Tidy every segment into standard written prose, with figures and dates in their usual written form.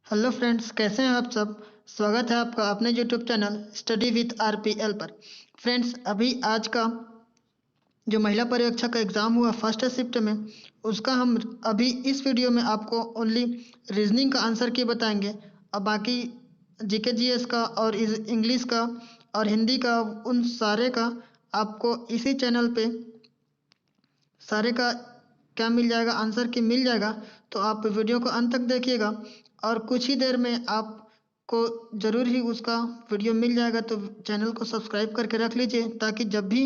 Hello friends, कैसे हैं आप सब। स्वागत है आपका अपने YouTube channel study with RPL पर। फ्रेंड्स, अभी आज का जो महिला पर्यवेक्षक का एग्ज़ाम हुआ फर्स्ट शिफ्ट में, उसका हम अभी इस वीडियो में आपको ओनली रीजनिंग का आंसर की बताएंगे। और बाकी जीके जीएस का और इंग्लिश का और हिंदी का, उन सारे का आपको इसी चैनल पे सारे का क्या मिल जाएगा, आंसर की मिल जाएगा। तो आप वीडियो को अंत तक देखिएगा और कुछ ही देर में आपको ज़रूर ही उसका वीडियो मिल जाएगा। तो चैनल को सब्सक्राइब करके रख लीजिए ताकि जब भी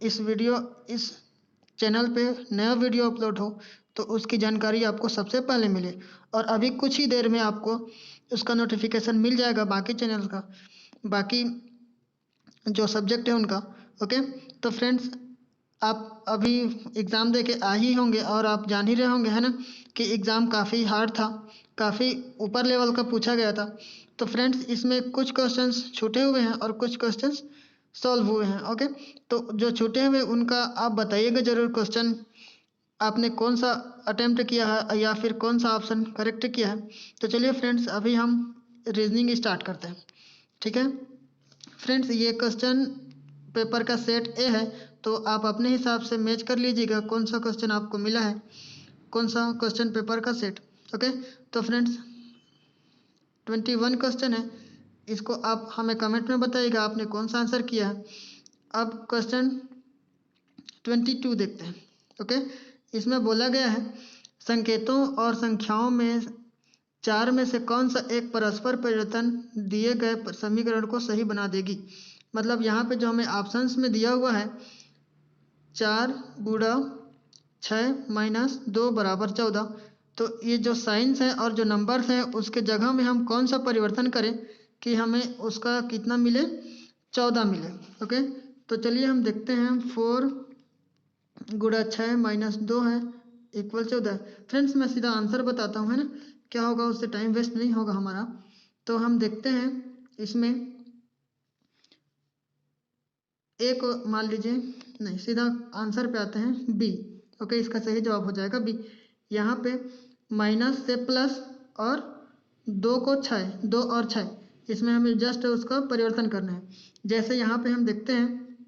इस चैनल पे नया वीडियो अपलोड हो तो उसकी जानकारी आपको सबसे पहले मिले। और अभी कुछ ही देर में आपको उसका नोटिफिकेशन मिल जाएगा, बाकी चैनल का, बाकी जो सब्जेक्ट है उनका। ओके, तो फ्रेंड्स, आप अभी एग्ज़ाम दे के आ ही होंगे और आप जान ही रहे होंगे, है ना, कि एग्ज़ाम काफ़ी हार्ड था, काफ़ी ऊपर लेवल का पूछा गया था। तो फ्रेंड्स, इसमें कुछ क्वेश्चंस छूटे हुए हैं और कुछ क्वेश्चंस सॉल्व हुए हैं। ओके, तो जो छूटे हुए उनका आप बताइएगा ज़रूर, क्वेश्चन आपने कौन सा अटेम्प्ट किया है या फिर कौन सा ऑप्शन करेक्ट किया है। तो चलिए फ्रेंड्स, अभी हम रीजनिंग स्टार्ट करते हैं। ठीक है फ्रेंड्स, ये क्वेश्चन पेपर का सेट ए है, तो आप अपने हिसाब से मैच कर लीजिएगा कौन सा क्वेश्चन आपको मिला है, कौन सा क्वेश्चन पेपर का सेट। ओके, तो फ्रेंड्स 21 क्वेश्चन है, इसको आप हमें कमेंट में बताइएगा आपने कौन सा आंसर किया है। अब क्वेश्चन 22 देखते हैं। ओके, इसमें बोला गया है संकेतों और संख्याओं में चार में से कौन सा एक परस्पर परिवर्तन दिए गए समीकरण को सही बना देगी। मतलब यहाँ पे जो हमें ऑप्शंस में दिया हुआ है 4 × 6 - 2 = 14, तो ये जो साइंस है और जो नंबर्स हैं उसके जगह में हम कौन सा परिवर्तन करें कि हमें उसका कितना मिले, 14 मिले। ओके, तो चलिए हम देखते हैं। 4 × 6 - 2 है इक्वल 14। फ्रेंड्स, मैं सीधा आंसर बताता हूँ, है ना, क्या होगा, उससे टाइम वेस्ट नहीं होगा हमारा। तो हम देखते हैं इसमें ए को मान लीजिए, नहीं, सीधा आंसर पे आते हैं बी। ओके, इसका सही जवाब हो जाएगा बी। यहाँ पे माइनस से प्लस और 2 और 6, इसमें हमें जस्ट उसका परिवर्तन करना है। जैसे यहाँ पे हम देखते हैं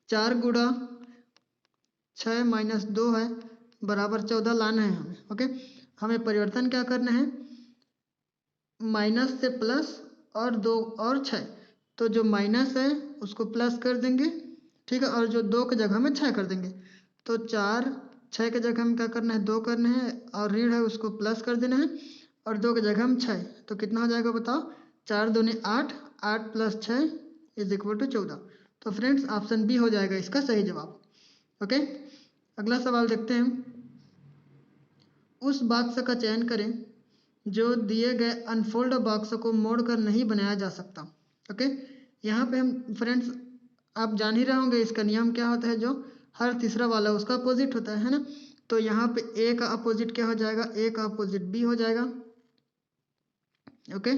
4 × 6 - 2 है बराबर 14 लाना है हमें। ओके, हमें परिवर्तन क्या करना है, माइनस से प्लस और 2 और 6, तो जो माइनस है उसको प्लस कर देंगे, ठीक है, और जो 2 की जगह में 6 कर देंगे। तो 4, 6 की जगह में क्या करना है, 2 करना है, और ऋण है उसको प्लस कर देना है, और 2 की जगह में 6, तो कितना हो जाएगा बताओ, 4 दूनी 8, 8 + 6 = 14। तो फ्रेंड्स, ऑप्शन बी हो जाएगा इसका सही जवाब। ओके, अगला सवाल देखते हैं। उस बॉक्स का चयन करें जो दिए गए अनफोल्ड बॉक्स को मोड़कर नहीं बनाया जा सकता। ओके, यहाँ पे हम फ्रेंड्स, आप जान ही रहे होंगे इसका नियम क्या होता है, जो हर तीसरा वाला उसका अपोजिट होता है ना। तो यहाँ पे ए का अपोजिट क्या हो जाएगा, ए का अपोजिट बी हो जाएगा। ओके,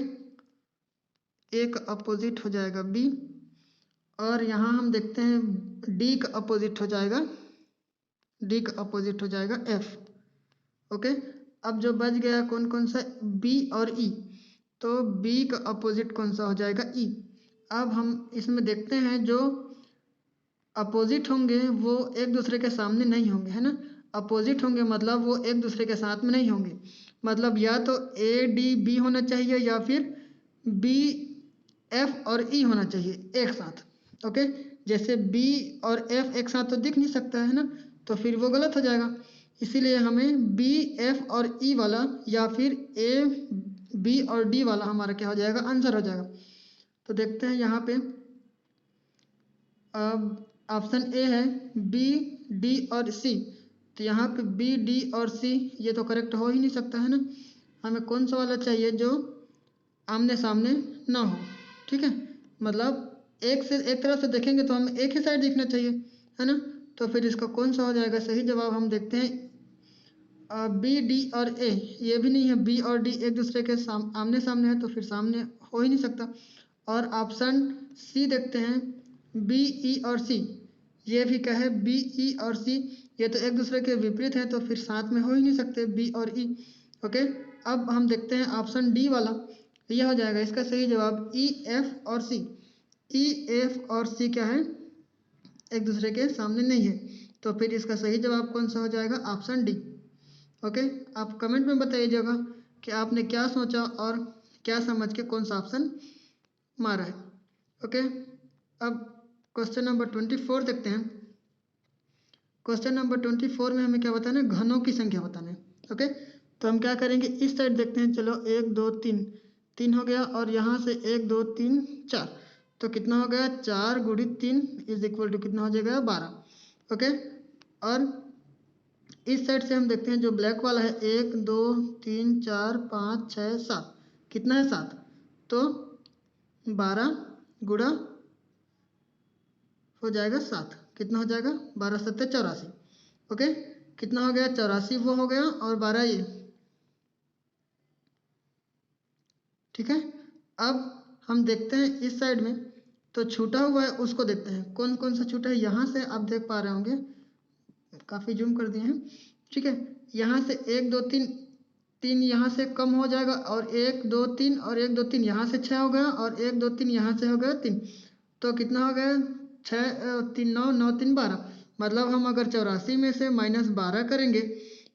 ए का अपोजिट हो जाएगा बी, और यहाँ हम देखते हैं डी का अपोजिट हो जाएगा, डी का अपोजिट हो जाएगा एफ। ओके, अब जो बच गया कौन कौन सा, बी और ई, तो बी का अपोजिट कौन सा हो जाएगा, ई। अब हम इसमें देखते हैं जो अपोजिट होंगे वो एक दूसरे के सामने नहीं होंगे, है ना। अपोजिट होंगे मतलब वो एक दूसरे के साथ में नहीं होंगे, मतलब या तो ए डी बी होना चाहिए या फिर बी एफ और ई होना चाहिए एक साथ। ओके, जैसे बी और एफ एक साथ तो दिख नहीं सकता है ना, तो फिर वो गलत हो जाएगा। इसीलिए हमें बी एफ और ई वाला या फिर ए बी और डी वाला हमारा क्या हो जाएगा, आंसर हो जाएगा। तो देखते हैं यहाँ पे, अब ऑप्शन ए है बी डी और सी, तो यहाँ पे बी डी और सी ये तो करेक्ट हो ही नहीं सकता है ना। हमें कौन सा वाला चाहिए जो आमने सामने ना हो, ठीक है, मतलब एक तरफ से देखेंगे तो हमें एक ही साइड दिखना चाहिए, है ना। तो फिर इसका कौन सा हो जाएगा सही जवाब, हम देखते हैं बी डी और ए, ये भी नहीं है, बी और डी एक दूसरे के आमने सामने है, तो फिर सामने हो ही नहीं सकता। और ऑप्शन सी देखते हैं, बी ई और सी, ये भी क्या है, बी ई और सी, ये तो एक दूसरे के विपरीत हैं, तो फिर साथ में हो ही नहीं सकते बी और ई। ओके, अब हम देखते हैं ऑप्शन डी वाला, यह हो जाएगा इसका सही जवाब। ई एफ और सी, ई एफ और सी क्या है, एक दूसरे के सामने नहीं है, तो फिर इसका सही जवाब कौन सा हो जाएगा, ऑप्शन डी। ओके, आप कमेंट में बताइएगा कि आपने क्या सोचा और क्या समझ के कौन सा ऑप्शन मारा है। ओके, अब क्वेश्चन नंबर 24 देखते हैं। क्वेश्चन नंबर 24 में हमें क्या बताना है, घनों की संख्या बताना है। ओके, तो हम क्या करेंगे, इस साइड देखते हैं। चलो 1 2 3, 3 हो गया, और यहाँ से 1 2 3 4, तो कितना हो गया, 4 गुणित 3 इज इक्वल टू कितना हो जाएगा, 12। ओके, और इस साइड से हम देखते हैं जो ब्लैक वाला है, 1 2 3 4 5 6 7, कितना है 7, तो 12 गुणा हो जाएगा 7, कितना हो जाएगा, 12 7 84। ओके, कितना हो गया, 84 वो हो गया, और 12 ये, ठीक है। अब हम देखते हैं इस साइड में, तो छूटा हुआ है उसको देखते हैं कौन कौन सा छूटा है। यहाँ से आप देख पा रहे होंगे, काफ़ी जूम कर दिए हैं, ठीक है। यहाँ से 1 2 3, 3 यहाँ से कम हो जाएगा, और 1 2 3 और 1 2 3 यहाँ से 6 हो गया, और 1 2 3 यहाँ से हो गया 3, तो कितना हो गया, 6 3 9 9 3 12। मतलब हम अगर 84 में से -12 करेंगे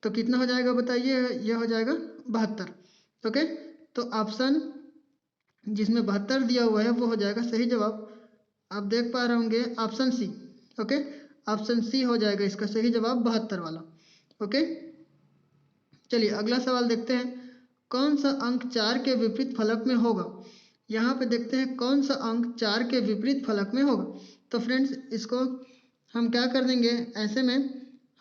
तो कितना हो जाएगा बताइए, यह हो जाएगा 72। ओके, तो ऑप्शन जिसमें 72 दिया हुआ है वो हो जाएगा सही जवाब। आप देख पा रहे होंगे option C. Okay, option C हो जाएगा इसका सही जवाब, 72 वाला। ओके, चलिए अगला सवाल देखते हैं। कौन सा अंक 4 के विपरीत फलक में होगा। यहाँ पे देखते हैं कौन सा अंक 4 के विपरीत फलक में होगा। तो फ्रेंड्स इसको हम क्या कर देंगे, ऐसे में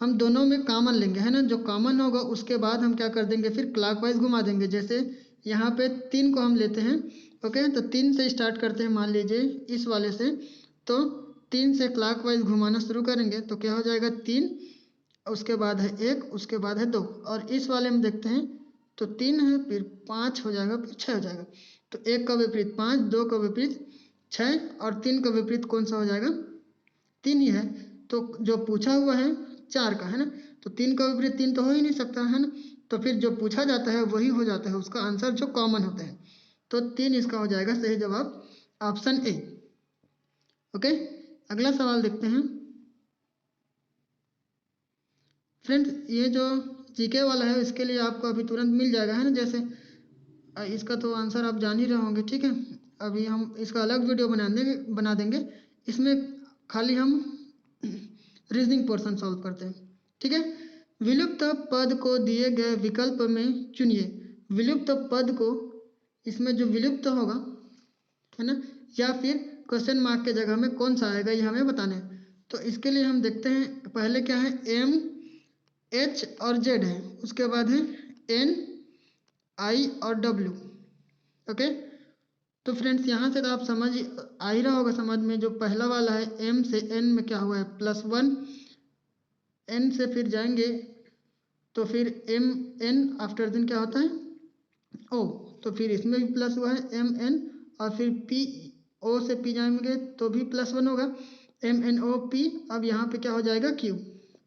हम दोनों में कॉमन लेंगे, है ना। जो कॉमन होगा उसके बाद हम क्या कर देंगे, फिर क्लॉकवाइज घुमा देंगे। जैसे यहाँ पे 3 को हम लेते हैं। ओके, तो 3 से स्टार्ट करते हैं, मान लीजिए इस वाले से, तो 3 से क्लॉकवाइज घुमाना शुरू करेंगे तो क्या हो जाएगा, 3, उसके बाद है 1, उसके बाद है 2, और इस वाले में देखते हैं तो 3 है, फिर 5 हो जाएगा, फिर 6 हो जाएगा। तो 1 का विपरीत 5, 2 का विपरीत 6, और 3 का विपरीत कौन सा हो जाएगा, 3 ही है। तो जो पूछा हुआ है 4 का, है ना, तो 3 का विपरीत 3 तो हो ही नहीं सकता, है ना। तो फिर जो पूछा जाता है वही हो जाता है, उसका आंसर जो कॉमन होता है। तो 3 इसका हो जाएगा सही जवाब, ऑप्शन ए। ओके, अगला सवाल देखते हैं। फ्रेंड्स ये जो जीके वाला है इसके लिए आपको अभी तुरंत मिल जाएगा, है ना। जैसे इसका तो आंसर आप जान ही रहे होंगे, ठीक है। अभी हम इसका अलग वीडियो बना देंगे। इसमें खाली हम रीजनिंग पोर्शन सॉल्व करते हैं, ठीक है। विलुप्त पद को दिए गए विकल्प में चुनिए। विलुप्त पद को, इसमें जो विलुप्त होगा, है ना, या फिर क्वेश्चन मार्क के जगह में कौन सा आएगा, ये हमें बताना है। तो इसके लिए हम देखते हैं, पहले क्या है, एम एच और जेड है, उसके बाद है एन आई और डब्ल्यू। ओके, तो फ्रेंड्स यहाँ से तो आप समझ आ ही रहा होगा समझ में। जो पहला वाला है एम से एन में क्या हुआ है, +1, एन से फिर जाएंगे तो फिर एम एन आफ्टर देन क्या होता है, ओ, तो फिर इसमें भी प्लस हुआ है एम एन, और फिर पी, ओ से पी जाएंगे तो भी +1 होगा, एम एन ओ पी। अब यहाँ पे क्या हो जाएगा, क्यू,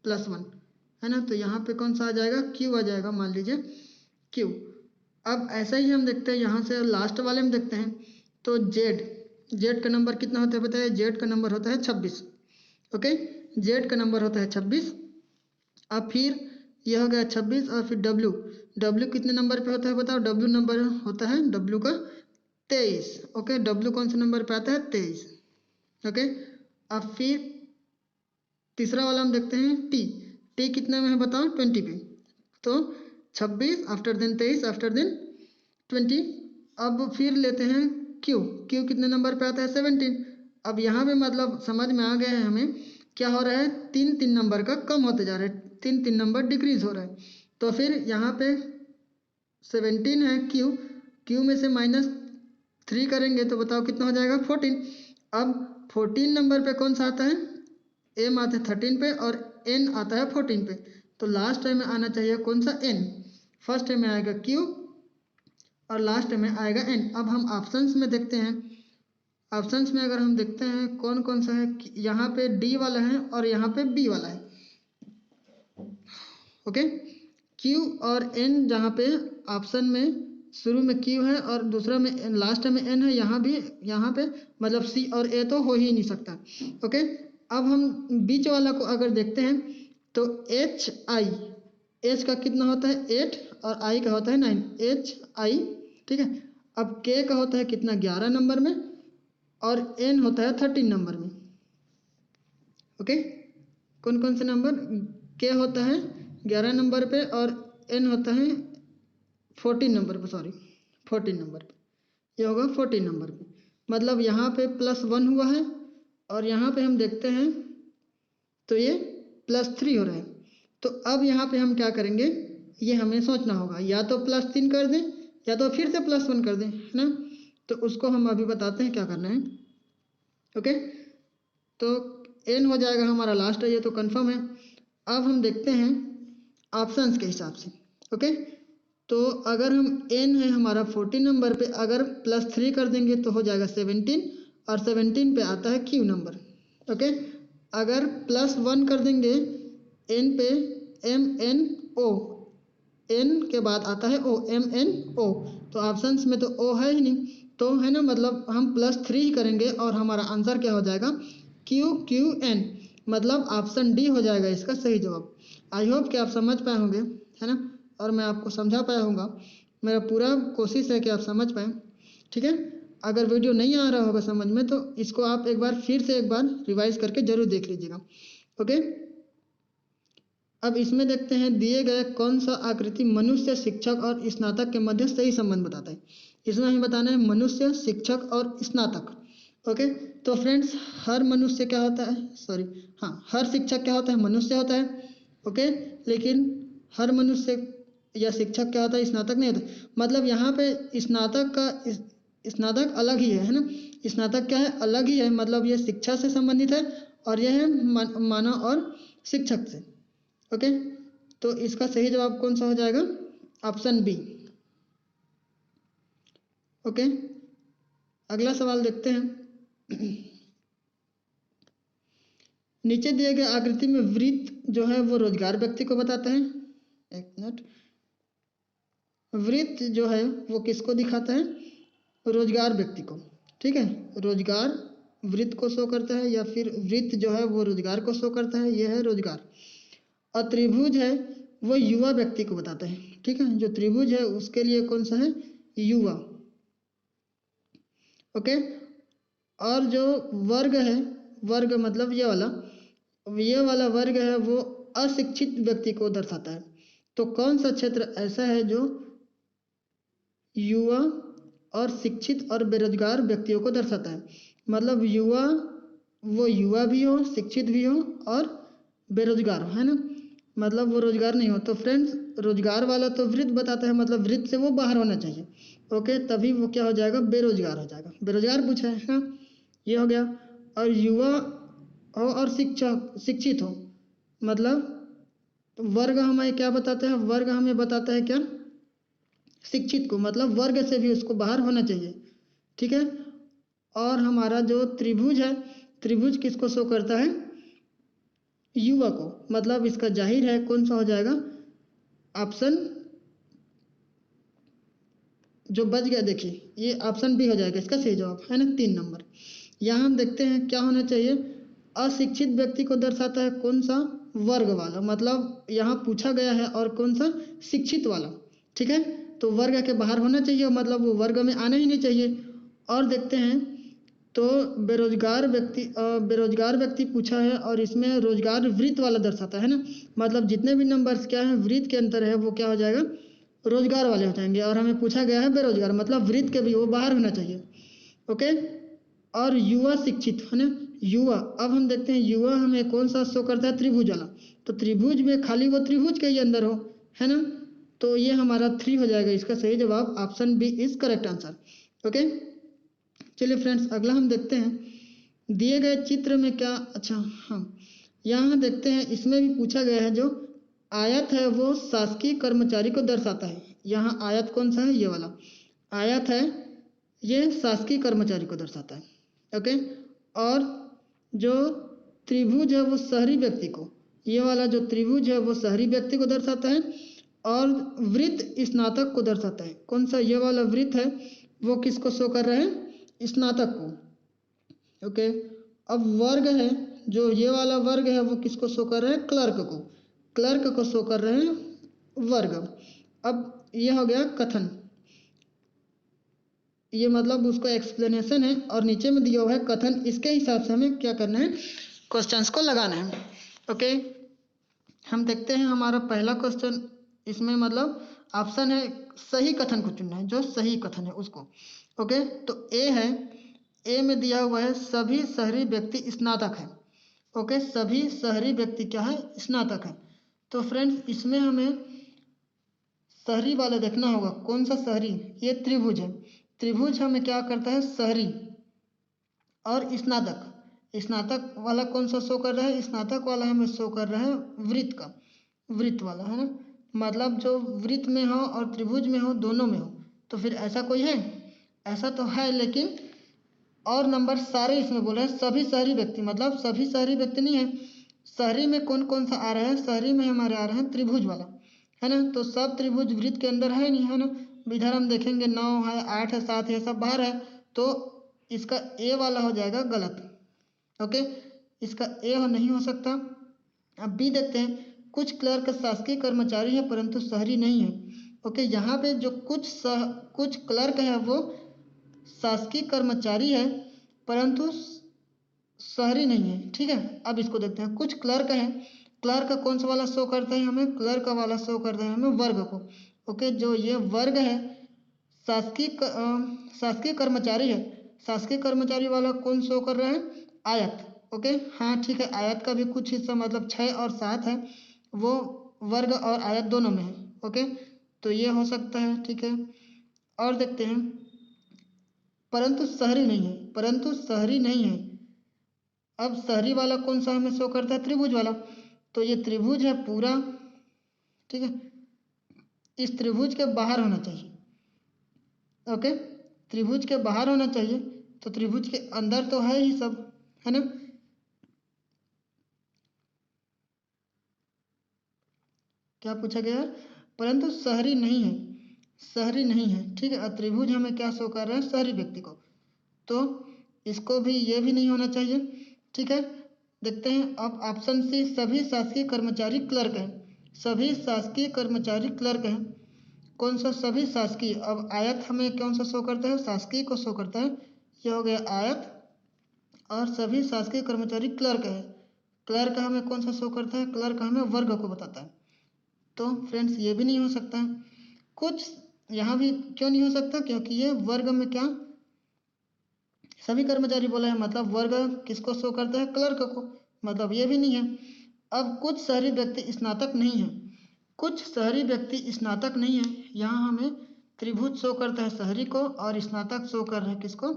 +1, है ना। तो यहाँ पे कौन सा आ जाएगा, क्यू आ जाएगा, मान लीजिए क्यू। अब ऐसा ही हम देखते हैं यहाँ से लास्ट वाले में देखते हैं, तो जेड, जेड का नंबर कितना होता है बताइए, जेड का नंबर होता है 26। ओके, जेड का नंबर होता है 26। अब फिर यह हो गया 26, और फिर डब्ल्यू, डब्ल्यू कितने नंबर पे होता है बताओ, डब्ल्यू नंबर होता है डब्ल्यू का 23। ओके, डब्ल्यू कौन से नंबर पे आता है, 23। ओके, अब फिर तीसरा वाला हम देखते हैं टी, टी कितने में है बताओ, 20 पे। तो 26 आफ्टर देन 23 आफ्टर देन 20। अब फिर लेते हैं क्यू, क्यू कितने नंबर पे आता है, 17। अब यहाँ पे मतलब समझ में आ गया है हमें क्या हो रहा है, 3 नंबर का कम होते जा रहा है, 3 नंबर डिक्रीज हो रहा है। तो फिर यहाँ पे 17 है क्यू, क्यू में से -3 करेंगे तो बताओ कितना हो जाएगा, 14। अब 14 नंबर पे कौन सा आता है, एम आता है 13 पे, और एन आता है 14 पे। तो लास्ट टाइम में आना चाहिए कौन सा, एन। फर्स्ट टाइम में आएगा क्यू और लास्ट में आएगा एन। अब हम ऑप्शंस में देखते हैं, ऑप्शंस में अगर हम देखते हैं कौन कौन सा है, यहाँ पे डी वाला है और यहाँ पे बी वाला है। ओके, क्यू और एन जहाँ पे ऑप्शन में शुरू में क्यू है और दूसरा में लास्ट में एन है, यहाँ पे मतलब सी और ए तो हो ही नहीं सकता। ओके, अब हम बीच वाला को अगर देखते हैं तो एच आई, एच का कितना होता है 8 और आई का होता है 9, एच आई, ठीक है। अब के का होता है कितना 11 नंबर में और एन होता है 13 नंबर में। ओके, कौन कौन से नंबर, के होता है 11 नंबर पे और एन होता है 14 नंबर पे, सॉरी 14 नंबर पे, ये होगा 14 नंबर पे। मतलब यहाँ पे +1 हुआ है और यहाँ पे हम देखते हैं तो ये +3 हो रहा है। तो अब यहाँ पे हम क्या करेंगे, ये हमें सोचना होगा, या तो +3 कर दें या तो फिर से +1 कर दें, है ना। तो उसको हम अभी बताते हैं क्या करना है। ओके, तो एन हो जाएगा हमारा लास्ट है, ये तो कंफर्म है। अब हम देखते हैं ऑप्शंस के हिसाब से। ओके, तो अगर हम एन है हमारा 14 नंबर पे, अगर +3 कर देंगे तो हो जाएगा 17 और 17 पे आता है क्यू नंबर। ओके, अगर +1 कर देंगे एन पे, MNO, एन के बाद आता है ओ, MNO, तो ऑप्शंस में तो ओ है ही नहीं, तो है ना, मतलब हम +3 ही करेंगे और हमारा आंसर क्या हो जाएगा QQN, मतलब ऑप्शन डी हो जाएगा इसका सही जवाब। आई होप कि आप समझ पाए होंगे, है ना, और मैं आपको समझा पाया होगा। मेरा पूरा कोशिश है कि आप समझ पाएँ, ठीक है। अगर वीडियो नहीं आ रहा होगा समझ में तो इसको आप एक बार फिर से एक बार रिवाइज करके जरूर देख लीजिएगा। ओके, अब इसमें देखते हैं दिए गए कौन सा आकृति मनुष्य, शिक्षक और स्नातक के मध्य सही संबंध बताता है। इसमें हमें बताना है मनुष्य, शिक्षक और स्नातक। ओके, तो फ्रेंड्स हर मनुष्य क्या होता है, सॉरी हाँ, हर शिक्षक क्या होता है, मनुष्य होता है। ओके, लेकिन हर मनुष्य या शिक्षक क्या होता है, स्नातक नहीं होता। मतलब यहाँ पे स्नातक अलग ही है ना, स्नातक क्या है, अलग ही है, मतलब ये शिक्षा से संबंधित है और यह है मानव और शिक्षक से। ओके, तो इसका सही जवाब कौन सा हो जाएगा, ऑप्शन बी। ओके, अगला सवाल देखते हैं। नीचे दिए गए आकृति में वृत्त जो है वो रोजगार व्यक्ति को बताता है। एक मिनट, वृत्त जो है वो किसको दिखाता है, रोजगार व्यक्ति को, ठीक है। रोजगार वृत्त को शो करता है या फिर वृत्त जो है वो रोजगार को शो करता है, यह है रोजगार। और त्रिभुज है वो युवा व्यक्ति को बताता है, ठीक है। जो त्रिभुज है उसके लिए कौन सा है, युवा। ओके, और जो वर्ग है, वर्ग मतलब ये वाला वर्ग है वो अशिक्षित व्यक्ति को दर्शाता है। तो कौन सा क्षेत्र ऐसा है जो युवा और शिक्षित और बेरोजगार व्यक्तियों को दर्शाता है। मतलब युवा, वो युवा भी हो, शिक्षित भी हो और बेरोजगार हो, है ना, मतलब वो रोजगार नहीं हो। तो फ्रेंड्स रोजगार वाला तो वृत्त बताता है, मतलब वृत्त से वो बाहर होना चाहिए। ओके, तभी वो क्या हो जाएगा, बेरोजगार हो जाएगा, बेरोजगार पूछा है ना, ये हो गया। और युवा हो और शिक्षित हो, मतलब वर्ग हमें क्या बताता है, वर्ग हमें बताता है क्या, शिक्षित को, मतलब वर्ग से भी उसको बाहर होना चाहिए, ठीक है। और हमारा जो त्रिभुज है, त्रिभुज किसको शो करता है, युवा को, मतलब इसका जाहिर है कौन सा हो जाएगा, ऑप्शन जो बच गया देखिए, ये ऑप्शन बी हो जाएगा इसका सही जवाब, है ना, 3 नंबर। यहाँ हम देखते हैं क्या होना चाहिए, अशिक्षित व्यक्ति को दर्शाता है कौन सा, वर्ग वाला, मतलब यहाँ पूछा गया है, और कौन सा, शिक्षित वाला, ठीक है। तो वर्ग के बाहर होना चाहिए, मतलब वो वर्ग में आना ही नहीं चाहिए। और देखते हैं तो बेरोजगार व्यक्ति पूछा है और इसमें रोजगार वृत्त वाला दर्शाता है ना, मतलब जितने भी नंबर्स क्या है वृत्त के अंतर है वो क्या हो जाएगा, रोजगार वाले हो जाएंगे। और हमें पूछा गया है बेरोजगार, मतलब वृत्त के भी वो बाहर होना चाहिए। ओके, और युवा शिक्षित है ना, युवा। अब हम देखते हैं युवा हमें कौन सा शो करता है, त्रिभुज वाला। तो त्रिभुज में खाली वो त्रिभुज के ही अंदर हो, है ना, तो ये हमारा 3 हो जाएगा, इसका सही जवाब option B is correct answer. Okay, चलिए फ्रेंड्स अगला हम देखते हैं दिए गए चित्र में क्या, अच्छा हाँ, यहाँ देखते हैं इसमें भी पूछा गया है, जो आयत है वो शासकीय कर्मचारी को दर्शाता है। यहाँ आयत कौन सा है, ये वाला आयत है, ये शासकीय कर्मचारी को दर्शाता है। ओके, और जो त्रिभुज है वो शहरी व्यक्ति को, ये वाला जो त्रिभुज है वो शहरी व्यक्ति को दर्शाता है। और वृत्त स्नातक को दर्शाता है। कौन सा ये वाला वृत्त है वो किसको शो कर रहा है? स्नातक को। ओके, अब वर्ग है, जो ये वाला वर्ग है वो किसको शो कर रहा है? क्लर्क को। क्लर्क को शो कर रहे हैं वर्ग। अब ये हो गया कथन, ये मतलब उसका एक्सप्लेनेशन है और नीचे में दिया हुआ है कथन। इसके हिसाब से हमें क्या करना है? क्वेश्चंस को लगाना है। ओके, हम देखते हैं हमारा पहला क्वेश्चन, इसमें मतलब ऑप्शन है सही कथन को चुनना है, जो सही कथन है उसको। ओके, तो ए है, ए में दिया हुआ है सभी शहरी व्यक्ति स्नातक है। ओके, सभी शहरी व्यक्ति क्या है? स्नातक है। तो फ्रेंड्स इसमें हमें शहरी वाला देखना होगा। कौन सा शहरी? ये त्रिभुज है। त्रिभुज हमें क्या करता है? शहरी और स्नातक। स्नातक वाला कौन सा शो कर रहा है? स्नातक वाला हमें शो कर रहा है वृत्त का, वृत्त वाला है ना, मतलब जो वृत्त में हो और त्रिभुज में हो, दोनों में हो। तो फिर ऐसा कोई है? ऐसा तो है, लेकिन और नंबर सारे इसमें बोले हैं सभी शहरी व्यक्ति, मतलब सभी शहरी व्यक्ति नहीं है। शहरी में कौन कौन सा आ रहा है? शहरी में हमारे आ रहे हैं त्रिभुज वाला, है ना। तो सब त्रिभुज वृत्त के अंदर है नहीं, है ना। इधर हम देखेंगे 9 है, 8 है, 7 है, सब बाहर है। तो इसका ए वाला हो जाएगा गलत। ओके, इसका ए नहीं हो सकता। अब बी देखते हैं। कुछ क्लर्क शासकीय कर्मचारी है परंतु शहरी नहीं है। ओके, यहाँ पे जो कुछ क्लर्क है वो शासकीय कर्मचारी है परंतु शहरी नहीं है। ठीक है, अब इसको देखते हैं। कुछ क्लर्क है, क्लर्क कौन सा वाला शो करता है हमें? क्लर्क वाला शो करता है हमें वर्ग को। ओके, जो ये वर्ग है शासकीय कर्मचारी है। शासकीय कर्मचारी वाला कौन शो कर रहा है? आयत। ओके, हाँ ठीक है, आयत का भी कुछ हिस्सा मतलब 6 और 7 है, वो वर्ग और आयत दोनों में है। ओके, तो ये हो सकता है। ठीक है, और देखते हैं। परंतु शहरी नहीं है, परंतु शहरी नहीं है। अब शहरी वाला कौन सा हमें शो करता है? त्रिभुज वाला। तो ये त्रिभुज है पूरा। ठीक है, इस त्रिभुज के बाहर होना चाहिए। ओके, त्रिभुज के बाहर होना चाहिए, तो त्रिभुज के अंदर तो है ही सब, है ना। क्या पूछा गया? परंतु शहरी नहीं है, शहरी नहीं है। ठीक है, त्रिभुज हमें क्या शो कर रहा है? शहरी व्यक्ति को। तो इसको भी, ये भी नहीं होना चाहिए। ठीक है, देखते हैं अब ऑप्शन सी, सभी शासकीय कर्मचारी क्लर्क हैं। सभी शासकीय कर्मचारी क्लर्क हैं। कौन सा? सभी शासकीय। अब आयत हमें कौन सा शो करता है? शासकीय को शो करता है। यह हो गया आयत, और सभी शासकीय कर्मचारी क्लर्क है। क्लर्क हमें कौन सा शो करता है? क्लर्क हमें वर्ग को बताता है। तो फ्रेंड्स ये भी नहीं हो सकता है। कुछ यहाँ भी क्यों नहीं हो सकता? क्योंकि ये वर्ग में क्या, सभी कर्मचारी बोला है, मतलब वर्ग किसको शो करता है? क्लर्क को, मतलब ये भी नहीं है। अब कुछ शहरी व्यक्ति स्नातक नहीं है। कुछ शहरी व्यक्ति स्नातक नहीं है, यहाँ हमें त्रिभुज शो करता है शहरी को और स्नातक शो कर रहा है किसको?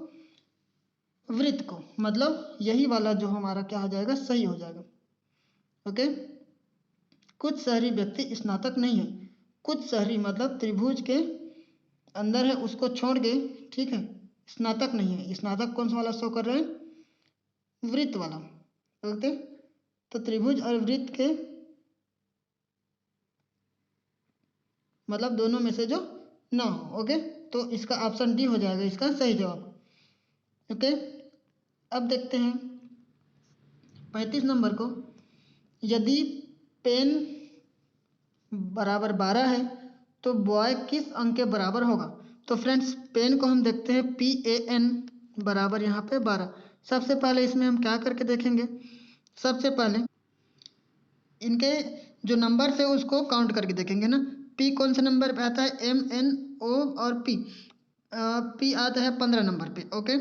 वृत्त को। मतलब यही वाला जो हमारा क्या हो जाएगा? सही हो जाएगा। ओके, कुछ शहरी व्यक्ति स्नातक नहीं है। कुछ शहरी मतलब त्रिभुज के अंदर है, उसको छोड़ के, ठीक है, स्नातक नहीं है। स्नातक कौन सा वाला शो कर रहे हैं? वृत्त वाला। ओके, तो त्रिभुज और वृत्त के मतलब दोनों में से जो ना हो। ओके, तो इसका ऑप्शन डी हो जाएगा इसका सही जवाब। ओके, अब देखते हैं 35 नंबर को। यदि पेन बराबर 12 है तो बॉय किस अंक के बराबर होगा? तो फ्रेंड्स पेन को हम देखते हैं PAN बराबर यहाँ पे 12। सबसे पहले इसमें हम क्या करके देखेंगे? सबसे पहले इनके जो नंबर है उसको काउंट करके देखेंगे ना। P कौन सा नंबर पे आता है? MNO और P आता है 15 नंबर पे। ओके,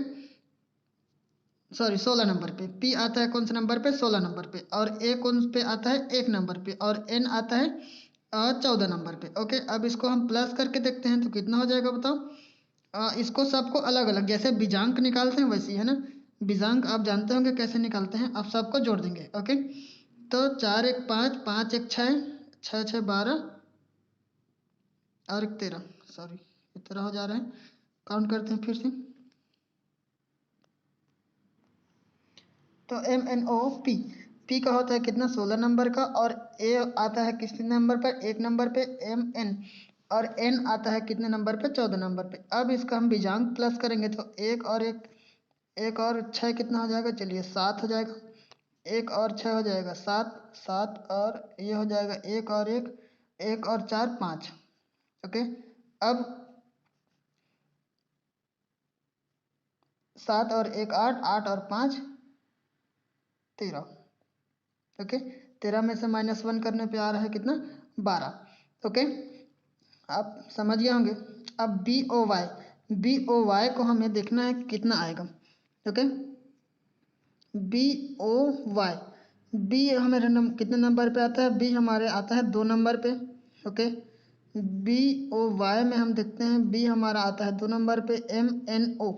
सॉरी 16 नंबर पे। P आता है कौन से नंबर पे? 16 नंबर पे। और A कौन पे आता है? 1 नंबर पे। और N आता है 14 नंबर पे। ओके, अब इसको हम प्लस करके देखते हैं तो कितना हो जाएगा बताओ। इसको सबको अलग अलग जैसे बीजांक निकालते हैं वैसे ही, है ना। बीजांक आप जानते होंगे कैसे निकालते हैं। अब सबको जोड़ देंगे। ओके, तो 4 1 5, 5 1 6, 6 6 12 और 1 13, सॉरी 13 हो जा रहा है। काउंट करते हैं फिर से। तो MNO P का होता है कितना? 16 नंबर का। और ए आता है कितने नंबर पर, 1 नंबर पे MN, और N आता है कितने नंबर पे, 14 नंबर पे। अब इसका हम बीजांक प्लस करेंगे तो 1 और 6 कितना हो जाएगा, चलिए 7 हो जाएगा। 1 और 6 हो जाएगा 7, 7 और ये हो जाएगा 1 और 1 और 4 5। ओके, अब 7 और 1 8, 8 और 5 13। ओके, 13 में से -1 करने पे आ रहा है कितना, 12। ओके, आप समझ गए होंगे। अब BOY को हमें देखना है कितना आएगा। ओके, BOY, बी हमारे कितने नंबर पे आता है, बी हमारे आता है 2 नंबर पे। ओके, BOY में हम देखते हैं बी हमारा आता है 2 नंबर पे। MNO,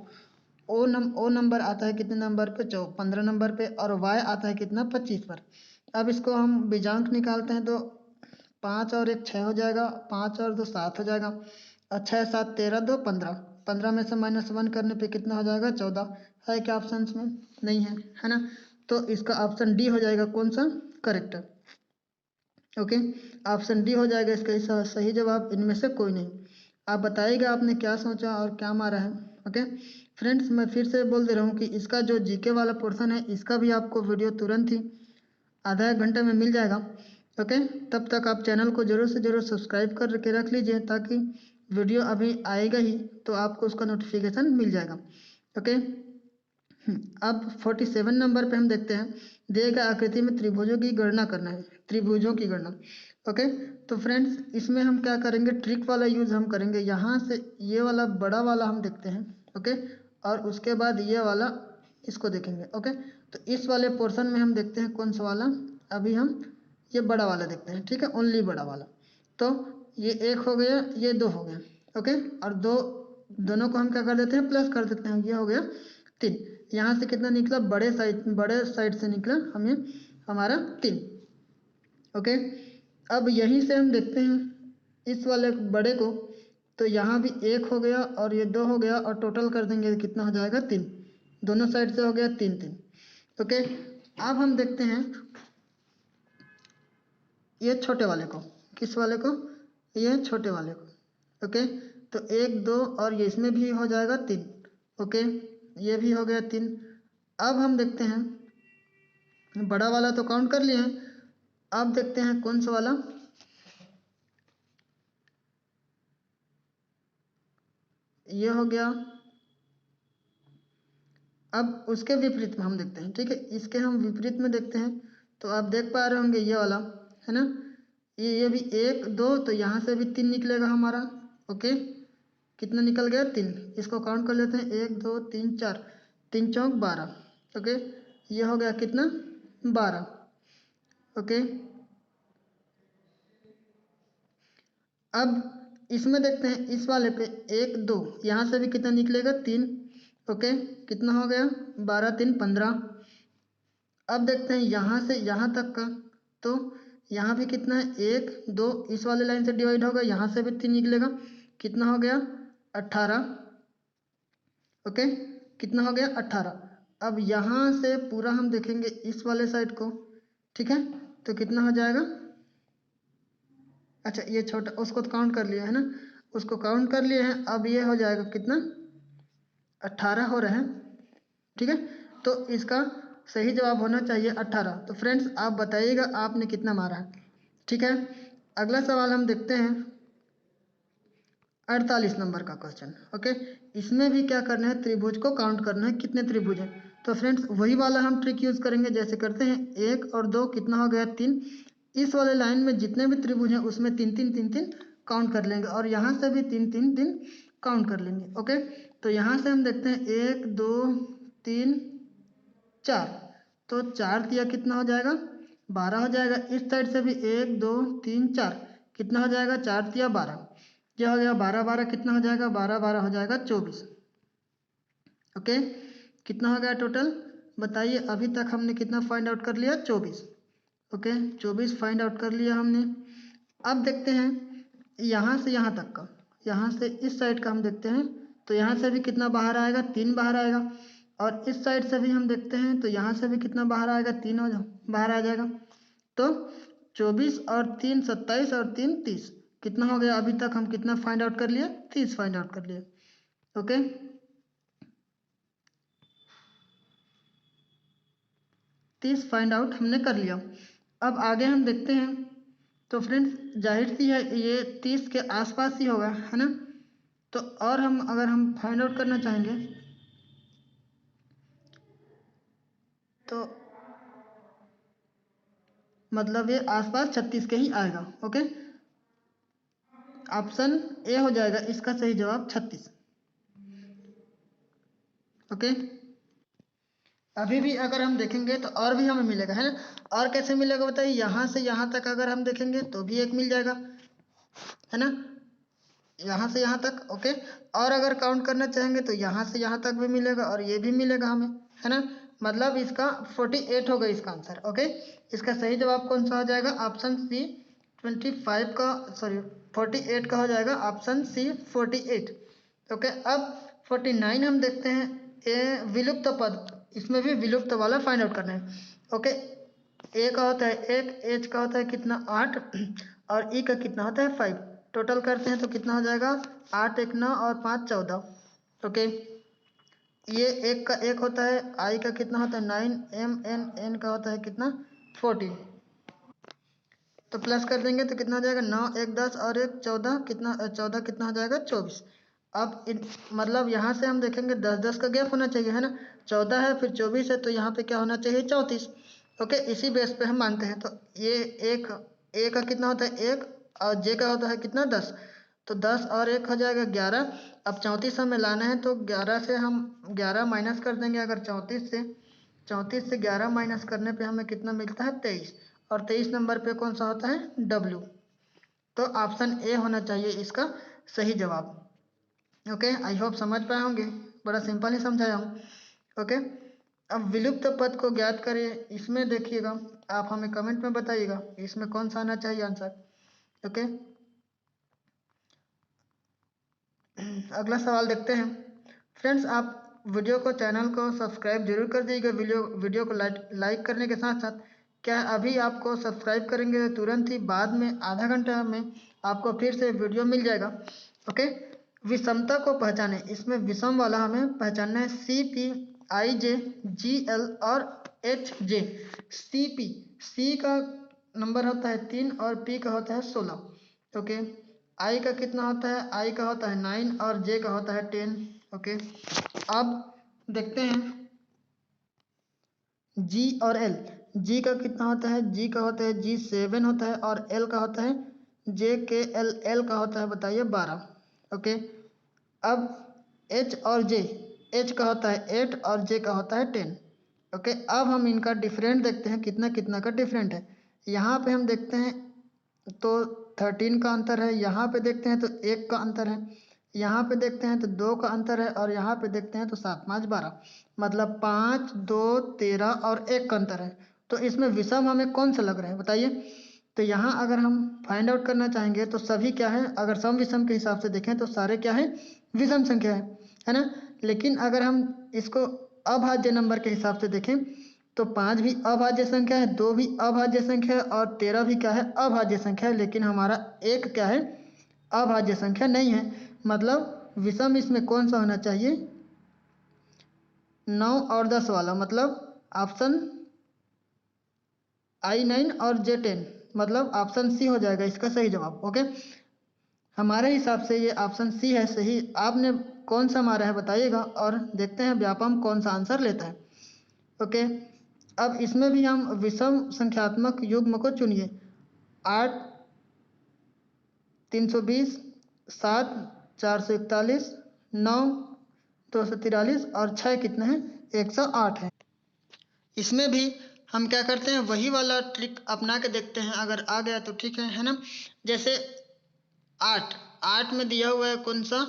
ओ नंबर आता है कितने नंबर पे, 15 नंबर पे, और Y आता है कितना, 25 पर। अब इसको हम बीजांक निकालते हैं तो 5 और 1 6 हो जाएगा, 5 और 2 7 हो जाएगा, और 6 7 13, 2 15। 15 में से -1 करने पे कितना हो जाएगा, 14। है क्या ऑप्शन में, नहीं है, है ना। तो इसका ऑप्शन डी हो जाएगा, कौन सा, करेक्ट। ओके, ऑप्शन डी हो जाएगा इसका सही जवाब, इनमें से कोई नहीं। आप बताइएगा आपने क्या सोचा और क्या मारा है। ओके फ्रेंड्स, मैं फिर से बोल दे रहा हूँ कि इसका जो जीके वाला पोर्शन है इसका भी आपको वीडियो तुरंत ही आधा 1 घंटे में मिल जाएगा। ओके, तब तक आप चैनल को ज़रूर से ज़रूर सब्सक्राइब कर के रख लीजिए, ताकि वीडियो अभी आएगा ही तो आपको उसका नोटिफिकेशन मिल जाएगा। ओके, अब 47 नंबर पे हम देखते हैं, दिए गए आकृति में त्रिभुजों की गणना करना है, त्रिभुजों की गणना। ओके, तो फ्रेंड्स इसमें हम क्या करेंगे, ट्रिक वाला यूज़ हम करेंगे। यहाँ से ये वाला बड़ा वाला हम देखते हैं। ओके, और उसके बाद ये वाला इसको देखेंगे। ओके, तो इस वाले पोर्शन में हम देखते हैं कौन सा वाला, अभी हम ये बड़ा वाला देखते हैं। ठीक है, ओनली बड़ा वाला। तो ये 1 हो गया, ये 2 हो गया। ओके, और दोनों को हम क्या कर देते हैं, प्लस कर देते हैं, ये हो गया 3। यहाँ से कितना निकला, बड़े साइड से निकला हमें हमारा 3। ओके, अब यहीं से हम देखते हैं इस वाले बड़े को, तो यहाँ भी 1 हो गया और ये 2 हो गया, और टोटल कर देंगे कितना हो जाएगा, 3। दोनों साइड से हो गया 3 3। ओके, अब हम देखते हैं ये छोटे वाले को, किस वाले को, ये छोटे वाले को। ओके, तो 1 2 और ये इसमें भी हो जाएगा 3। ओके, ये भी हो गया 3। अब हम देखते हैं बड़ा वाला तो काउंट कर लिए हैं, अब देखते हैं कौन सा वाला, ये हो गया। अब उसके विपरीत में हम देखते हैं। ठीक है, इसके हम विपरीत में देखते हैं, तो आप देख पा रहे होंगे ये वाला, है ना, ये भी 1 2, तो यहाँ से भी 3 निकलेगा हमारा। ओके, कितना निकल गया, 3। इसको काउंट कर लेते हैं, 1 2 3 4, 3 चौक 12। ओके, ये हो गया कितना, 12। ओके, अब इसमें देखते हैं इस वाले पे 1 2, यहाँ से भी कितना निकलेगा, 3। ओके, कितना हो गया, 12 3 15। अब देखते हैं यहाँ से यहाँ तक का, तो यहाँ भी कितना है, 1 2, इस वाले लाइन से डिवाइड होगा, यहाँ से भी 3 निकलेगा, कितना हो गया, 18। ओके, कितना हो गया, 18। अब यहाँ से पूरा हम देखेंगे इस वाले साइड को। ठीक है, तो कितना हो जाएगा, अच्छा ये छोटा, उसको तो काउंट कर लिया है ना, उसको काउंट कर लिए हैं। अब ये हो जाएगा कितना, 18 हो रहे हैं। ठीक है, तो इसका सही जवाब होना चाहिए 18। तो फ्रेंड्स आप बताइएगा आपने कितना मारा है। ठीक है, अगला सवाल हम देखते हैं 48 नंबर का क्वेश्चन। ओके, इसमें भी क्या करना है, त्रिभुज को काउंट करना है, कितने त्रिभुज हैं। तो फ्रेंड्स वही वाला हम ट्रिक यूज़ करेंगे जैसे करते हैं, 1 और 2 कितना हो गया, 3। इस वाले लाइन में जितने भी त्रिभुज हैं उसमें 3 3 3 3 काउंट कर लेंगे, और यहाँ से भी 3 3 3 काउंट कर लेंगे। ओके, तो यहाँ से हम देखते हैं 1 2 3 4, तो 4 तिया कितना हो जाएगा, 12 हो जाएगा। इस साइड से भी 1 2 3 4, कितना हो जाएगा, 4 तिया 12। यह हो गया 12 12, कितना हो जाएगा, 12 12 हो जाएगा 24। ओके, कितना हो गया टोटल, बताइए। अभी तक हमने कितना फाइंड आउट कर लिया, 24। ओके, 24 फाइंड आउट कर लिया हमने। अब देखते हैं यहाँ से यहाँ तक का, यहाँ से इस साइड का हम देखते हैं, तो यहाँ से भी कितना बाहर आएगा, 3 बाहर आएगा। और इस साइड से भी हम देखते हैं, तो यहाँ से भी कितना बाहर आएगा, 3 बाहर आ जाएगा। तो 24 और 3 27 और 3 30। कितना हो गया? अभी तक हम कितना फाइंड आउट कर लिए? 30 फाइंड आउट कर लिए। ओके, 30 फाइंड आउट हमने कर लिया। अब आगे हम देखते हैं। तो फ्रेंड्स जाहिर सी है ये 30 के आसपास ही होगा, है ना। तो और अगर हम फाइंड आउट करना चाहेंगे तो मतलब ये आसपास 36 के ही आएगा। ओके, ऑप्शन ए हो जाएगा इसका सही जवाब 36। ओके, अभी भी अगर हम देखेंगे तो और भी हमें मिलेगा, है ना। और कैसे मिलेगा बताइए? यहाँ से यहाँ तक अगर हम देखेंगे तो भी एक मिल जाएगा, है ना, यहाँ से यहाँ तक। ओके, और अगर काउंट करना चाहेंगे तो यहाँ से यहाँ तक भी मिलेगा और ये भी मिलेगा हमें, है ना। मतलब इसका 48 होगा इसका आंसर। ओके, इसका सही जवाब कौन सा हो जाएगा? ऑप्शन सी 25 का, सॉरी 48 का हो जाएगा ऑप्शन सी 48। ओके, अब 49 हम देखते हैं। ए विलुप्त पद, इसमें भी विलुप्त वाला फाइंड आउट करना है। ओके, ए का होता है 1, एच का होता है कितना 8 और ई का कितना होता है 5। टोटल करते हैं तो कितना हो जाएगा? 8 1 9 और 5 14। ओके, ये एक का 1 होता है, आई का कितना होता है 9, एम एन एन का होता है कितना 14। तो प्लस कर देंगे तो कितना हो जाएगा? 9 1 10 और 1 14, कितना 14 कितना हो जाएगा 24। अब मतलब यहाँ से हम देखेंगे 10 10 का गैप होना चाहिए, है ना। 14 है फिर 24 है तो यहाँ पे क्या होना चाहिए? 34। ओके, इसी बेस पे हम मानते हैं। तो ये एक ए का कितना होता है 1 और जे का होता है कितना 10। तो 10 और 1 हो जाएगा 11। अब 34 हमें लाना है तो 11 से हम 11 माइनस कर देंगे। अगर 34 से 11 माइनस करने पे हमें कितना मिलता है? 23। और 23 नंबर पे कौन सा होता है? डब्ल्यू। तो ऑप्शन ए होना चाहिए इसका सही जवाब। ओके, आई होप समझ पाए होंगे, बड़ा सिंपल ही समझाया हूँ। ओके, अब विलुप्त पद को ज्ञात करें। इसमें देखिएगा, आप हमें कमेंट में बताइएगा इसमें कौन सा आना चाहिए आंसर। ओके, अगला सवाल देखते हैं। फ्रेंड्स, आप वीडियो को, चैनल को सब्सक्राइब जरूर कर दीजिएगा। वीडियो को लाइक करने के साथ साथ क्या अभी आपको सब्सक्राइब करेंगे तो तुरंत ही बाद में आधा घंटा में आपको फिर से वीडियो मिल जाएगा। ओके, विषमता को पहचाने, इसमें विषम वाला हमें पहचानना है। C P I J G L और एच जे। सी का नंबर होता है 3 और पी का होता है 16। ओके, आई का कितना होता है? आई का होता है 9 और जे का होता है 10। ओके, अब देखते हैं जी और एल। जी का कितना होता है? जी का होता है जी 7 होता है और एल का होता है जे के एल का होता है बताइए 12। ओके, अब एच और जे, एच का होता है 8 और जे का होता है 10। ओके, अब हम इनका डिफरेंट देखते हैं कितना कितना का डिफरेंट है। यहाँ पे हम देखते हैं तो 13 का अंतर है, यहाँ पे देखते हैं तो 1 का अंतर है, यहाँ पे देखते हैं तो 2 का अंतर है और यहाँ पे देखते हैं तो 7 5 12, मतलब 5 2 13 और 1 का अंतर है। तो इसमें विषम हमें कौन सा लग रहा है बताइए? तो यहाँ अगर हम फाइंड आउट करना चाहेंगे तो सभी क्या है? अगर सम विषम के हिसाब से देखें तो सारे क्या है? विषम संख्या है ना। लेकिन अगर हम इसको अभाज्य नंबर के हिसाब से देखें तो 5 भी अभाज्य संख्या है, 2 भी अभाज्य संख्या है और 13 भी क्या है? अभाज्य संख्या है। लेकिन हमारा एक क्या है? अभाज्य संख्या नहीं है। मतलब विषम इसमें कौन सा होना चाहिए? 9 और 10 वाला, मतलब ऑप्शन I9 और J10, मतलब ऑप्शन सी हो जाएगा इसका सही जवाब। ओके, हमारे हिसाब से ये ऑप्शन सी है सही। आपने कौन सा मारा है बताइएगा और देखते हैं व्यापम कौन सा आंसर लेता है। ओके, अब इसमें भी हम विषम संख्यात्मक युग्म को चुनिए। 8 320, 7 441, 9 243 और 6 कितना है? 108 है। इसमें भी हम क्या करते हैं? वही वाला ट्रिक अपना के देखते हैं, अगर आ गया तो ठीक है ना। जैसे 8 में दिया हुआ है कौन सा?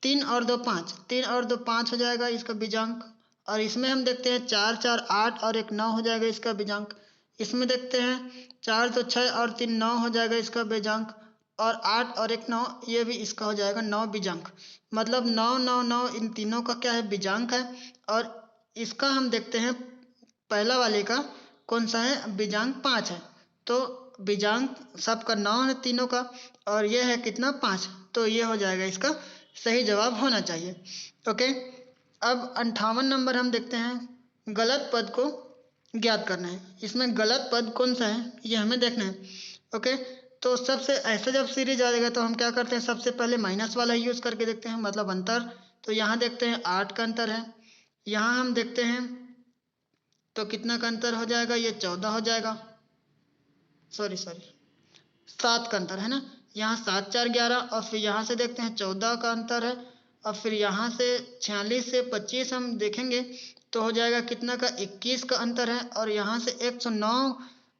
3 और 2 5, 3 और 2 5 हो जाएगा इसका बीजांक। और इसमें हम देखते हैं 4 4 8 और 1 9 हो जाएगा इसका बीजांक। इसमें देखते हैं 4 2 6 और 3 9 हो जाएगा इसका बीजांक। और 8 और 1 9, ये भी इसका हो जाएगा 9 बीजांक। मतलब 9 9 9 इन तीनों का क्या है? बीजांक है। और इसका हम देखते हैं पहला वाले का कौन सा है? बीजांक 5 है। तो बीजांक सबका 9 है तीनों का, और ये है कितना 5, तो ये हो जाएगा इसका सही जवाब होना चाहिए। ओके, अब 58 नंबर हम देखते हैं, गलत पद को ज्ञात करना है। इसमें गलत पद कौन सा है ये हमें देखना है। ओके, तो सबसे ऐसे जब सीरीज आ जाएगा तो हम क्या करते हैं, सबसे पहले माइनस वाला ही यूज़ करके देखते हैं, मतलब अंतर। तो यहाँ देखते हैं 8 का अंतर है, यहाँ हम देखते हैं तो कितना का अंतर हो जाएगा, ये 14 हो जाएगा, सॉरी 7 का अंतर है ना। यहाँ 7 4 11, और फिर यहाँ से देखते हैं 14 का अंतर है, और फिर यहाँ से 46 से 25 हम देखेंगे तो हो जाएगा कितना का 21 का अंतर है, और यहाँ से 109,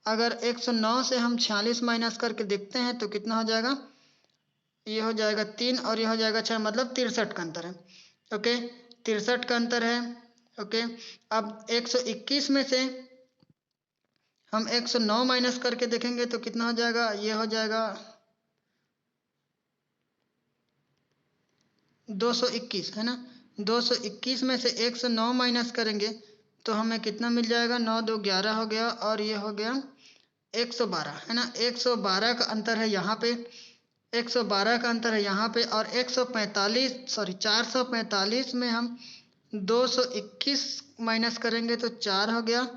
अगर 109 से हम 46 माइनस करके देखते हैं तो कितना हो जाएगा, ये हो जाएगा 3 और ये हो जाएगा 6, मतलब 63 का अंतर है। ओके, 63 का अंतर है। ओके, अब 121 में से हम 109 माइनस करके देखेंगे तो कितना हो जाएगा, ये हो जाएगा 221 है ना। 221 में से 109 माइनस करेंगे तो हमें कितना मिल जाएगा, 9 2 11 हो गया, और ये हो गया 112 है ना। 112 का अंतर है यहाँ पे, 112 का अंतर है यहाँ पे, और 445 में हम 221 माइनस करेंगे तो 4 हो गया,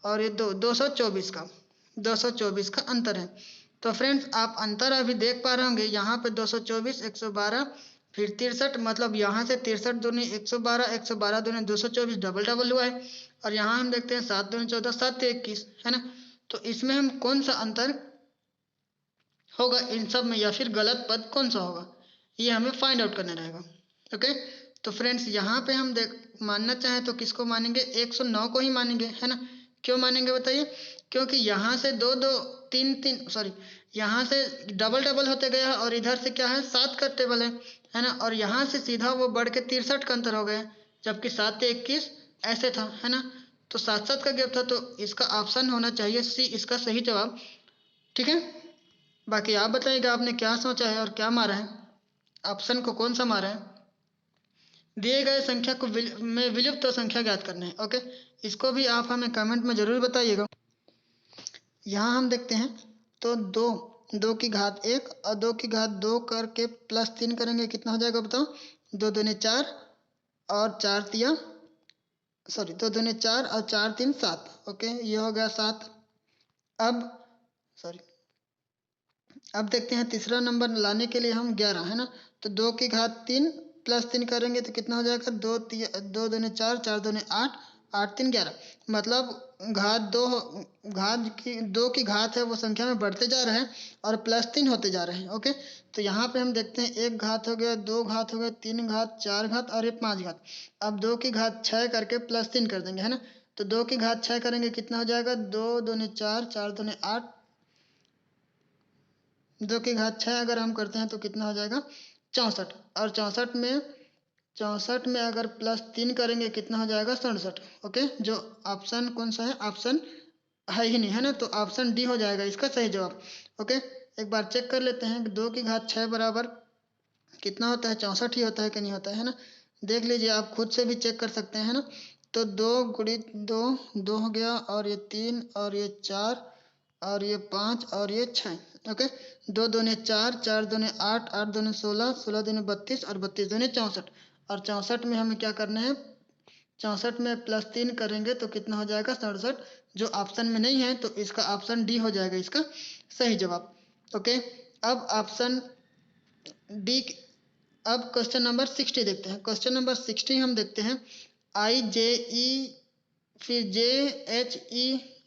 और ये 224 का अंतर है। तो फ्रेंड्स आप अंतर अभी देख पा रहे होंगे, यहाँ पे 224, 112, फिर 63, मतलब यहाँ से 63 दूनी 112, 112 दूनी 224, डबल डबल हुआ है, और यहाँ हम देखते हैं 7 दूनी 14, 7 21 है ना। तो इसमें हम कौन सा अंतर होगा इन सब में, या फिर गलत पद कौन सा होगा, ये हमें फाइंड आउट करना रहेगा। ओके, तो फ्रेंड्स यहाँ पे हम देख मानना चाहें तो किसको मानेंगे, 109 को ही मानेंगे है ना। क्यों मानेंगे बताइए, क्योंकि यहाँ से 2 2 3 3 सॉरी, यहाँ से डबल डबल होते गया, और इधर से क्या है 7 का टेबल है ना, और यहाँ से सीधा वो बढ़ के 63 का अंतर हो गया, जबकि 7 से 21 ऐसे था है ना। तो 7 7 का गैप था, तो इसका ऑप्शन होना चाहिए सी, इसका सही जवाब। ठीक है, बाकी आप बताइएगा आपने क्या सोचा है और क्या मारा है, ऑप्शन को कौन सा मारा है। दिए गए संख्या को में विलुप्त संख्या ज्ञात करना है। ओके, इसको भी आप हमें कमेंट में ज़रूर बताइएगा। यहाँ हम देखते हैं तो 2 की घात 1 और 2 की घात 2 करके प्लस 3 करेंगे, कितना हो जाएगा बताओ, 2 दूनी 4 और 4 तिया सॉरी 2 दूनी 4 और 4 3 7। ओके, ये हो गया 7। अब सॉरी अब देखते हैं तीसरा नंबर लाने के लिए हम 11 है ना, तो 2 की घात 3 प्लस 3 करेंगे तो कितना हो जाएगा, 2 दूनी 4, 4 दूनी 8, 8 3 11, मतलब घात की 2 की घात है वो संख्या में बढ़ते जा रहे हैं और प्लस 3 होते जा रहे हैं। ओके, तो यहाँ पे हम देखते हैं 1 घात हो गया, 2 घात हो गया, 3 घात, 4 घात और ये 5 घात। अब 2 की घात 6 करके प्लस 3 कर देंगे है ना, तो 2 की घात 6 करेंगे कितना हो जाएगा, 2 दूनी 4, 4 दूनी 8, 2 की घात 6 अगर हम करते हैं तो कितना हो जाएगा 64, और 64 में अगर प्लस 3 करेंगे कितना हो जाएगा 67। ओके, जो ऑप्शन कौन सा है, ऑप्शन है ही नहीं है ना, तो ऑप्शन डी हो जाएगा इसका सही जवाब। ओके, एक बार चेक कर लेते हैं कि 2 की घात 6 बराबर कितना होता है, 64 ही होता है कि नहीं होता है ना। देख लीजिए, आप खुद से भी चेक कर सकते हैं ना। तो 2 गुणित 2 2 हो गया, और ये 3 और ये 4 और ये 5 और ये 6। ओके, 2 दूनी 4, 4 दूनी 8, 8 दूनी 16, 16 दूनी 32 और 32 दूनी 64, और 64 में हमें क्या करना है, 64 में प्लस 3 करेंगे तो कितना हो जाएगा 67, जो ऑप्शन में नहीं है, तो इसका ऑप्शन डी हो जाएगा इसका सही जवाब। ओके, अब ऑप्शन डी। अब क्वेश्चन नंबर 60 देखते हैं। क्वेश्चन नंबर 60 हम देखते हैं, आई जे ई फिर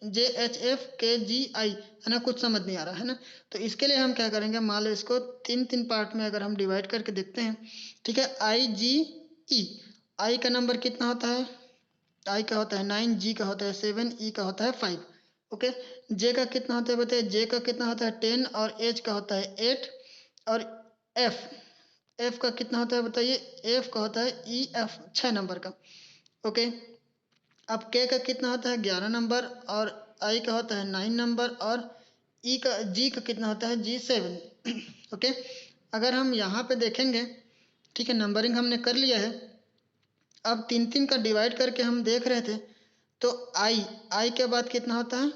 JHF KGI है ना, कुछ समझ नहीं आ रहा है ना। तो इसके लिए हम क्या करेंगे, मान लो इसको 3 पार्ट में अगर हम डिवाइड करके देखते हैं। ठीक है, IGE, आई का नंबर कितना होता है, आई का होता है 9, जी का होता है 7, ई का होता है 5। ओके, जे का कितना होता है बताइए, जे का कितना होता है 10, और एच का होता है 8, और एफ का कितना होता है बताइए, एफ का होता है EF 6 नंबर का। ओके, अब के का कितना होता है 11 नंबर, और आई का होता है 9 नंबर, और जी का कितना होता है G7। ओके, अगर हम यहाँ पे देखेंगे, ठीक है, नंबरिंग हमने कर लिया है। अब 3 का डिवाइड करके हम देख रहे थे, तो आई के बाद कितना होता है,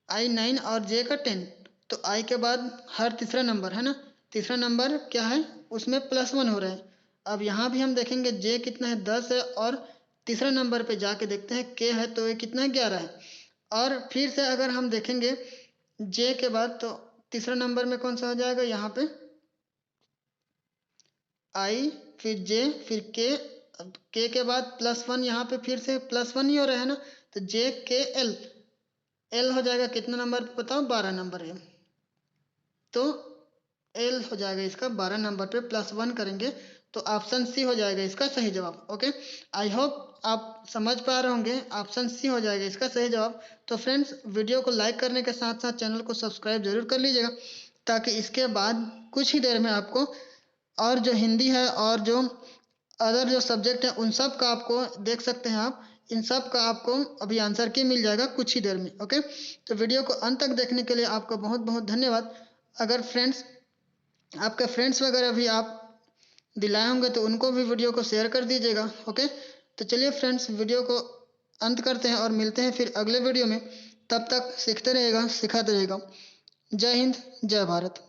I 9 और जे का 10, तो आई के बाद हर तीसरा नंबर है ना, तीसरा नंबर क्या है उसमें +1 हो रहा है। अब यहाँ भी हम देखेंगे जे कितना है 10 है, और तीसरा नंबर पे जाके देखते हैं के है तो ये कितना है 11 है। और फिर से अगर हम देखेंगे जे के बाद तो तीसरा नंबर में कौन सा हो जाएगा, यहाँ पे आई फिर जे फिर के। अब के बाद +1, यहाँ पे फिर से +1 ही हो रहा है ना, तो जे के एल, एल हो जाएगा कितना नंबर पे बताओ, 12 नंबर है। तो एल हो जाएगा इसका 12 नंबर पे +1 करेंगे तो ऑप्शन सी हो जाएगा इसका सही जवाब। ओके, आई होप आप समझ पा रहे होंगे, ऑप्शन सी हो जाएगा इसका सही जवाब। तो फ्रेंड्स, वीडियो को लाइक करने के साथ साथ चैनल को सब्सक्राइब जरूर कर लीजिएगा, ताकि इसके बाद कुछ ही देर में आपको और जो हिंदी है और जो अदर जो सब्जेक्ट है उन सब का आपको देख सकते हैं आप, इन सब का आपको अभी आंसर की मिल जाएगा कुछ ही देर में। ओके, तो वीडियो को अंत तक देखने के लिए आपका बहुत बहुत धन्यवाद। अगर फ्रेंड्स आपके फ्रेंड्स वगैरह भी आप दिलाए होंगे तो उनको भी वीडियो को शेयर कर दीजिएगा। ओके, तो चलिए फ्रेंड्स, वीडियो को अंत करते हैं और मिलते हैं फिर अगले वीडियो में। तब तक सीखते रहेगा, सिखाते रहेगा। जय हिंद, जय भारत।